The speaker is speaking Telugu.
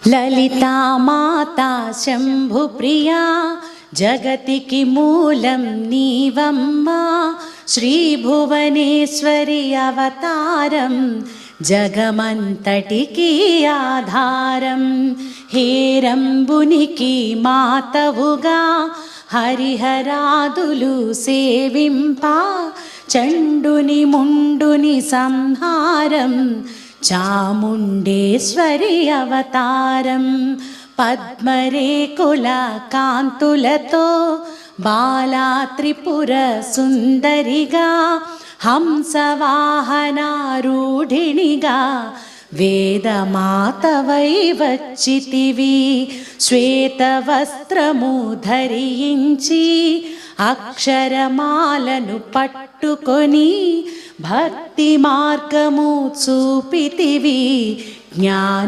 లలితా మాతా శంభుప్రియా జగతికి మూలం నీవమ్మా శ్రీభువనేశ్వరి అవతారం జగమంతటికి ఆధారం హేరంబునికి మాతవుగా హరిహరాదులు సేవింపా చండుని ముండుని సంహారం చాముండేశ్వరి అవతారం పద్మరేకుల కాంతులతో బాలా త్రిపుర సుందరిగా హంసవాహనారూఢిణిగా వేదమాతవై వచ్చితివి శ్వేతవస్త్రము ధరించి అక్షరమాలను పట్టుకొని భక్తి మార్గము చూపితివి జ్ఞాన